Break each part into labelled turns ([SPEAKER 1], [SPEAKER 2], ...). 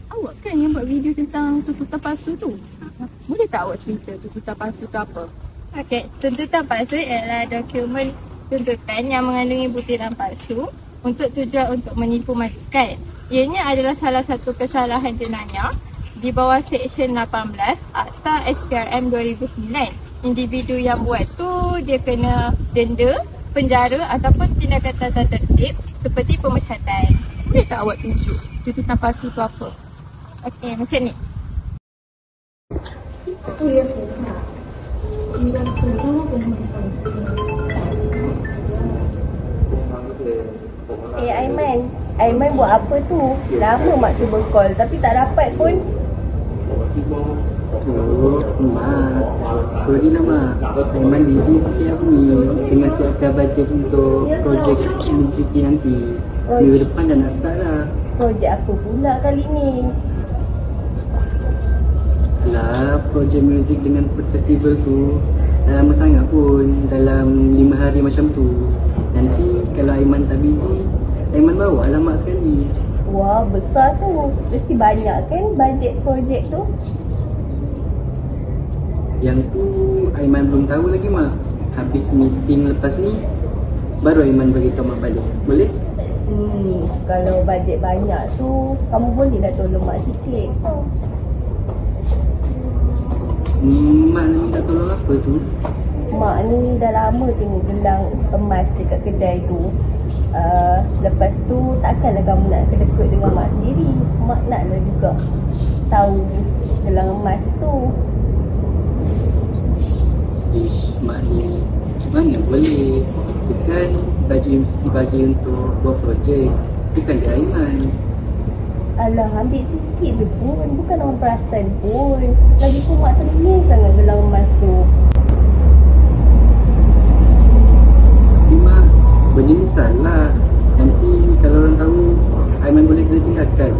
[SPEAKER 1] Awak kan yang buat video tentang tuntutan palsu tu? Boleh tak awak cerita tuntutan palsu tu apa?
[SPEAKER 2] Okey, tuntutan palsu ialah dokumen tuntutan yang mengandungi butiran palsu untuk tujuan untuk menipu majikan. Ianya adalah salah satu kesalahan jenayah di bawah Seksyen 18 Akta SPRM 2009. Individu yang buat tu dia kena denda, penjara ataupun tindakan tata tertib seperti pemecatan.
[SPEAKER 1] Boleh tak awak tunjuk tuntutan palsu tu apa?
[SPEAKER 2] Okey, macam ni.
[SPEAKER 3] Aiman buat apa tu? Lama mak tu bercall tapi tak dapat pun.
[SPEAKER 4] Mak, sorry lah mak. Aiman busy sikit aku ni. Tengah siapkan bajet untuk projek City nanti. Minggu depan dah nak start lah.
[SPEAKER 3] Projek apa pula kali ni?
[SPEAKER 4] Alah, projek muzik dengan food festival tu dah lama sangat pun. Dalam 5 hari macam tu. Nanti kalau Aiman tak busy, Aiman bawa lah mak sekali.
[SPEAKER 3] Wah, besar tu. Mesti banyak kan bajet projek tu?
[SPEAKER 4] Yang tu Aiman belum tahu lagi mak. Habis meeting lepas ni baru Aiman beritahu mak balik. Boleh?
[SPEAKER 3] Kalau bajet banyak tu, kamu boleh dah tolong mak sikit.
[SPEAKER 4] Mak nak minta tolong apa tu?
[SPEAKER 3] Mak ni dah lama tengok gelang emas dekat kedai tu. Lepas tu takkanlah kamu nak kedekut dengan mak sendiri. Mak naklah juga tahu gelang emas tu.
[SPEAKER 4] Ish, mak ni mana boleh. Itu kan baju mesti bagi untuk buat projek. Bukan dia Aiman.
[SPEAKER 3] Alah, ambil sikit je pun. Bukan orang perasan pun. Lagipun mak teringin sangat gelang emas tu.
[SPEAKER 4] Tapi mak, benda ni salah. Nanti kalau orang tahu, Aiman boleh kena tinggalkan.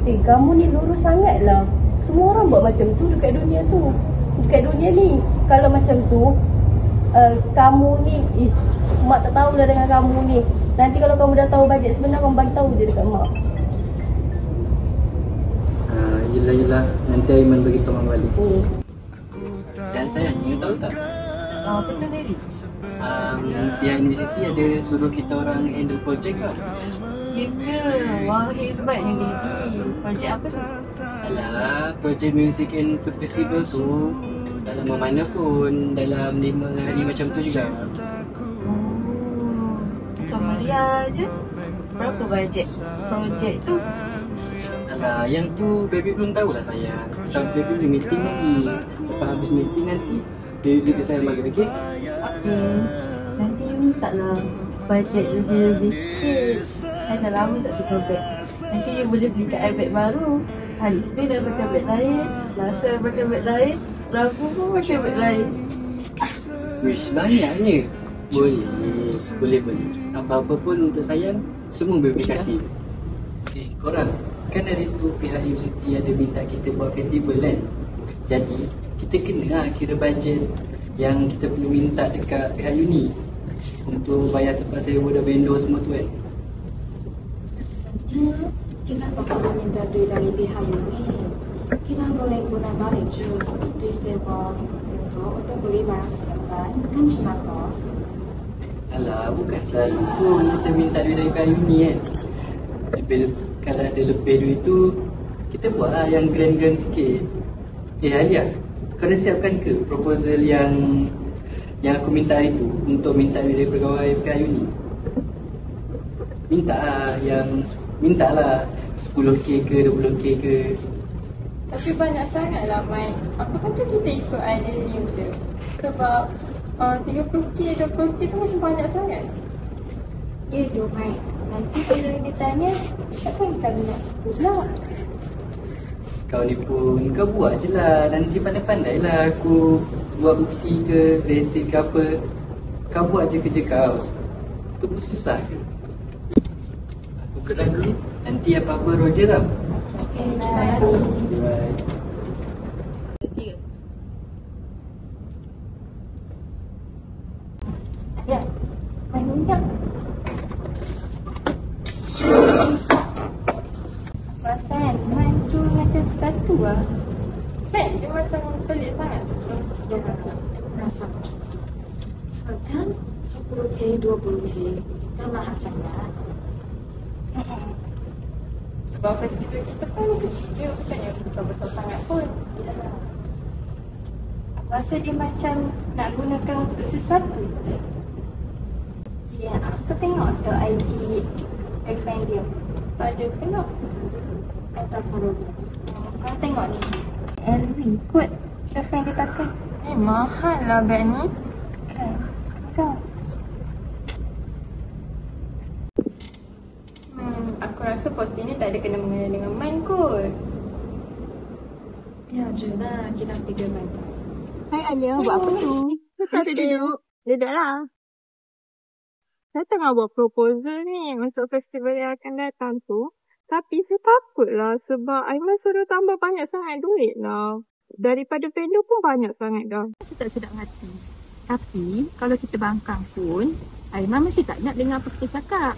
[SPEAKER 3] Kamu ni lurus sangat lah. Semua orang buat macam tu dekat dunia tu. Dekat dunia ni, kalau macam tu, kamu ni, mak tak tahulah dengan kamu ni. Nanti kalau kamu dah tahu bajet sebenar, kamu bagi tahu je dekat mak.
[SPEAKER 4] Yelah. Nanti Aiman beritahu mak balik. Sayang, you tahu tak?
[SPEAKER 1] Betul Neri?
[SPEAKER 4] Pihak universiti ada suruh kita orang handle projek kan?
[SPEAKER 1] Ya ke? Wah, hebat ni Neri. Projek apa tu?
[SPEAKER 4] Alah, projek Music and Food Festival tu tak lama mana pun, dalam 5 hari macam tu juga.
[SPEAKER 1] Macam Maria je. Berapa bajet projek tu?
[SPEAKER 4] Alah, yang tu baby belum tahulah sayang. Sebab baby ada meeting lagi. Lepas habis meeting nanti baby beritahu saya balik, okey?
[SPEAKER 1] Okey. Nanti you minta lah bajet lebih-lebih sikit. I dah lama tak tukar beg. Nanti you boleh beli kat I beg baru. Hari Isnin dah pakai beg lain, Selasa pakai beg lain, Rabu pun pakai beg lain.
[SPEAKER 4] Wish, banyaknya. Boleh. Apa-apa pun untuk sayang, semua baby kasih. Korang, kan hari tu pihak universiti ada minta kita buat festival kan? Jadi, kita kena lah kira bajet yang kita perlu minta dekat pihak uni untuk bayar tempat sewa dan vendor semua tu kan?
[SPEAKER 5] Kita perlu minta duit dari pihak uni. Kita boleh guna balik je duit sewa untuk beli barang tersebut, kan cuma kos.
[SPEAKER 4] Alah, bukan selalu pun kita minta duit dari pihak uni kan? Kalau ada lebih duit tu, kita buat lah yang grand-grand sikit. Alia, kau dah siapkan ke proposal yang aku minta hari tu untuk minta duit dari pegawai pihak uni? Minta lah 10k ke 20k ke.
[SPEAKER 2] Tapi banyak sangat lah Mai. Aku kata kita ikut idea new je. Sebab 30k, 20k tu macam banyak sangat.
[SPEAKER 5] Ya tu Mai. Nanti bila dia tanya, takkan kita minat pula.
[SPEAKER 4] Kau ni pun, kau buat je lah. Nanti pandai-pandai lah aku buat bukti ke, resit ke apa. Kau buat je kerja kau. Tu pun susah ke? Aku gerak dulu. Nanti apa-apa Roger tau.
[SPEAKER 5] Okay, bye.
[SPEAKER 4] Bye.
[SPEAKER 5] Ya, masih sekejap. Perasaan,
[SPEAKER 2] macam satu lah. Kan? Dia macam pelik sangat sebelum
[SPEAKER 5] Ya, rasa macam tu. Sebab kan 10K, 20K kan mahal sangat.
[SPEAKER 2] Sebab festival kita pun kecil je, bukannya besar-besar sangat pun.
[SPEAKER 5] Ya,
[SPEAKER 2] Aku rasa dia macam nak gunakan untuk sesuatu.
[SPEAKER 5] ya, aku tengok tu IG girlfriend dia.
[SPEAKER 2] Pada kenapa?
[SPEAKER 5] Atau follow dia. Kau tengok ni.
[SPEAKER 2] LV kot girlfriend dia pakai. Mahal lah beg ni.
[SPEAKER 5] Kan? Kau.
[SPEAKER 2] Aku rasa posting ni tak ada kena-mengena dengan main kot.
[SPEAKER 5] Ya, je lah. Kita tiga main.
[SPEAKER 2] Hai Alia, buat apa tu? Kita duduk. Duduklah. Saya tengah buat proposal ni untuk festival yang akan datang tu. Tapi saya takutlah sebab Aiman suruh tambah banyak sangat duit lah. Daripada vendor pun banyak sangat dah. Saya tak sedap hati. Tapi kalau kita bangkang pun, Aiman mesti tak nak dengar apa kita cakap.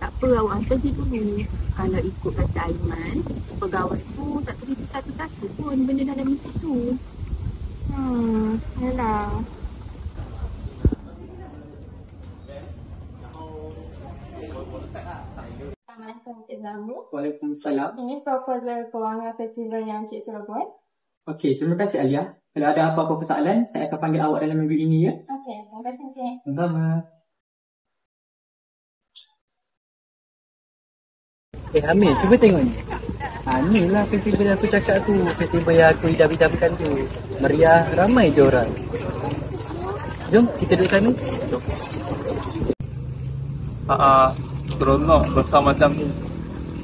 [SPEAKER 2] Tak apa, awak hantar je dulu. Kalau ikut kata Aiman, pegawai tu tak terima satu-satu pun benda dalam misi tu. Yalah. Assalamualaikum Encik Zamu.
[SPEAKER 4] Waalaikumsalam.
[SPEAKER 2] Ini proposal kewangan festival yang Encik suruh buat.
[SPEAKER 4] Okey, terima kasih Alia. Kalau ada apa-apa persoalan, saya akan panggil awak dalam minggu ini ya.
[SPEAKER 2] Okey, terima kasih Encik.
[SPEAKER 4] Sama. Amir, cuba tengok ni. Ni lah festival yang aku cakap tu. Festival yang aku idam-idamkan tu. Meriah, ramai je orang. Jom, kita duduk sana.
[SPEAKER 6] Seronok besar macam ni.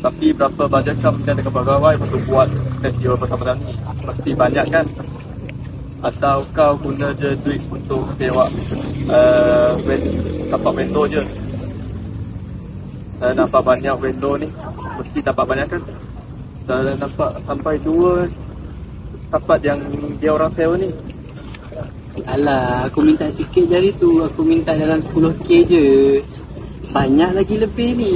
[SPEAKER 6] Tapi berapa bajet kau dengan pegawai untuk buat festival besar macam ni? Mesti banyak kan? Atau kau guna je duit untuk sewa tapak vendor je? Saya nampak banyak vendor ni. Mesti dapat banyak kan? Saya nampak sampai 2 tapak yang dia orang sewa ni.
[SPEAKER 4] Alah, aku minta sikit je hari tu. Aku minta dalam 10K je. Banyak lagi lebih ni.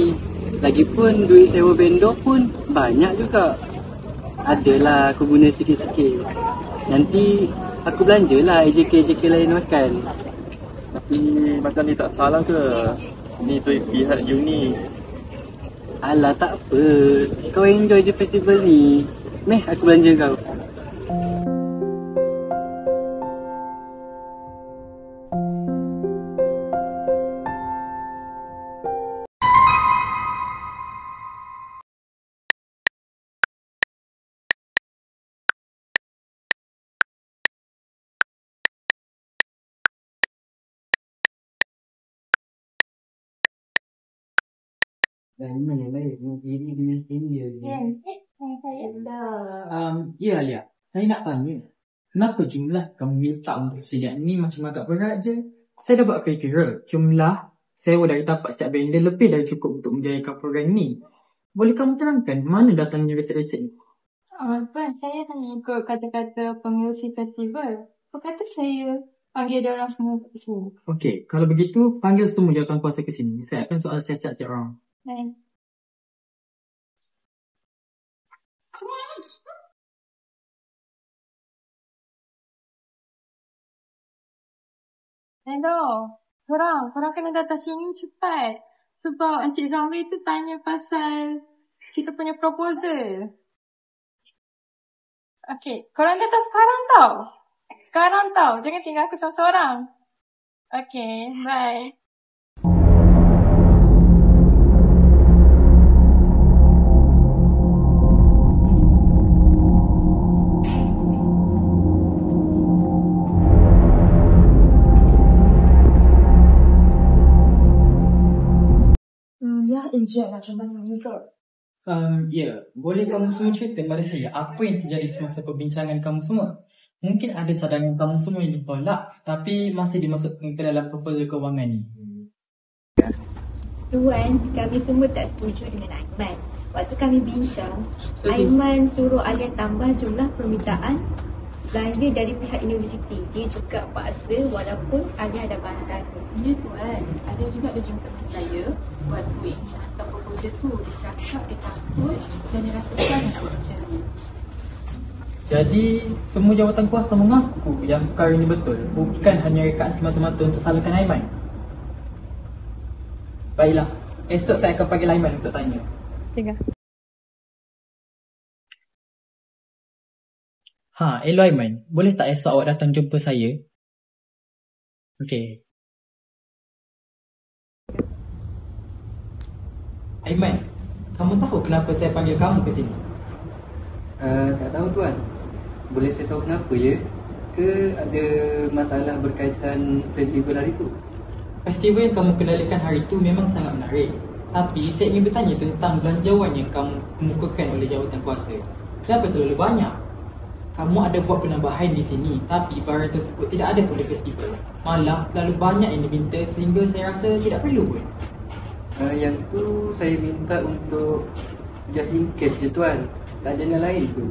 [SPEAKER 4] Lagipun duit sewa vendor pun banyak juga. Adalah aku guna sikit-sikit. Nanti aku belanjalah AJK lain makan.
[SPEAKER 6] Tapi macam ni tak salah ke? Ni duit pihak uni.
[SPEAKER 4] Alah, tak apa. Kau enjoy je festival ni. Meh, aku belanja kau. Dan mana baik diri dengan senior ni. Ya Alia, saya nak tanya. Kenapa jumlah kamu minta untuk persediaan ni macam agak berat je? Saya dah buat kira-kira. Jumlah sewa dari tapak setiap vendor lebih dari cukup untuk menjayakan program ni. Boleh kamu terangkan mana datangnya resep-resep ni?
[SPEAKER 2] Saya hanya ikut kata-kata pengerusi festival. Apa kata saya panggil dia orang semua ke sini?
[SPEAKER 4] Okey, kalau begitu panggil semua jawatankuasa ke sini. Saya akan soal siasat tiap orang.
[SPEAKER 2] Baik. Hello. Korang kena datang sini cepat. Sebab Encik Zamri tu tanya pasal kita punya proposal. Okey, korang datang sekarang tau. Sekarang tau. Jangan tinggal aku seorang-seorang. Okey, bye.
[SPEAKER 5] Encik nak coba juga.
[SPEAKER 4] Ya, boleh kamu semua cerita pada saya apa yang terjadi semasa perbincangan kamu semua? Mungkin ada cadangan kamu semua yang ditolak tapi masih dimasukkan ke dalam proposal kewangan ni.
[SPEAKER 5] Tuan, kami semua tak setuju dengan Aiman. Waktu kami bincang, Aiman suruh Alia tambah jumlah permintaan belanja dari pihak universiti. Dia juga paksa walaupun Alia ada bahan.
[SPEAKER 2] Ya tuan, ada juga dia jumpa dengan saya. buat duit ni hantar proposal tu. Dia cakap dia takut dan dia rasa kan nak bercerai.
[SPEAKER 4] Jadi, semua jawatan kuasa mengaku yang perkara ini betul, bukan hanya rekaan semata-mata untuk salahkan Aiman. Baiklah, esok saya akan panggil Aiman untuk tanya.
[SPEAKER 2] Tengah.
[SPEAKER 4] Hello Aiman, boleh tak esok awak datang jumpa saya? Okey. Aiman, kamu tahu kenapa saya panggil kamu ke sini?
[SPEAKER 7] Tak tahu tuan. Boleh saya tahu kenapa ya? Ke ada masalah berkaitan festival hari tu?
[SPEAKER 4] Festival yang kamu kendalikan hari itu memang sangat menarik. Tapi saya ingin bertanya tentang belanjawan yang kamu kemukakan oleh jawatan kuasa. Kenapa terlalu banyak? Kamu ada buat penambahan di sini, tapi barang tersebut tidak ada pada festival. Malah terlalu banyak yang diminta sehingga saya rasa tidak perlu pun.
[SPEAKER 7] Yang tu saya minta untuk just in case je tuan. Tak ada yang lain tu.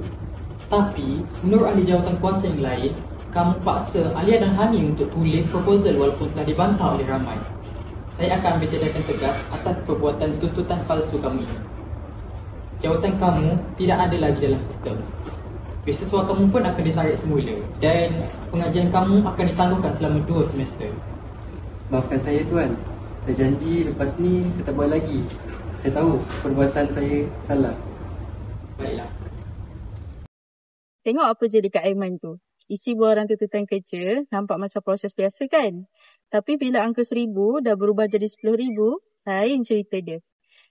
[SPEAKER 4] Tapi, menurut ahli jawatan kuasa yang lain, kamu paksa Alia dan Hani untuk tulis proposal walaupun telah dibantah oleh ramai. Saya akan ambil tindakan tegas atas perbuatan tuntutan palsu kamu ini. Jawatan kamu tidak ada lagi dalam sistem. Beasiswa kamu pun akan ditarik semula dan pengajian kamu akan ditangguhkan selama 2 semester.
[SPEAKER 7] Maafkan saya tuan. Saya janji lepas ni saya tak buat lagi. Saya tahu perbuatan saya salah.
[SPEAKER 4] Baiklah.
[SPEAKER 2] Tengok apa je dekat Aiman tu. Isi borang tuntutan kerja nampak macam proses biasa kan? Tapi bila angka 1000 dah berubah jadi 10,000, lain cerita dia.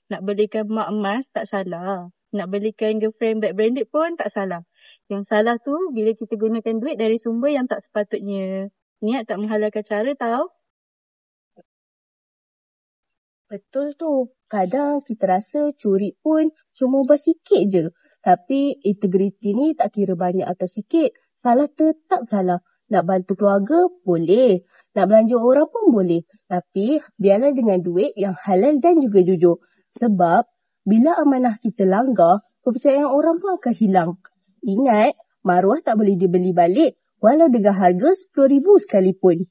[SPEAKER 2] Nak belikan mak emas tak salah. Nak belikan girlfriend bag branded pun tak salah. Yang salah tu bila kita gunakan duit dari sumber yang tak sepatutnya. Niat tak menghalalkan cara tau.
[SPEAKER 3] Betul tu. Kadang kita rasa curi pun cuma bersikit je. Tapi integriti ni tak kira banyak atau sikit. Salah tetap salah. Nak bantu keluarga boleh. Nak belanja orang pun boleh. Tapi biarlah dengan duit yang halal dan juga jujur. Sebab bila amanah kita langgar, kepercayaan orang pun akan hilang. Ingat, maruah tak boleh dibeli balik walau dengan harga 10,000 sekalipun.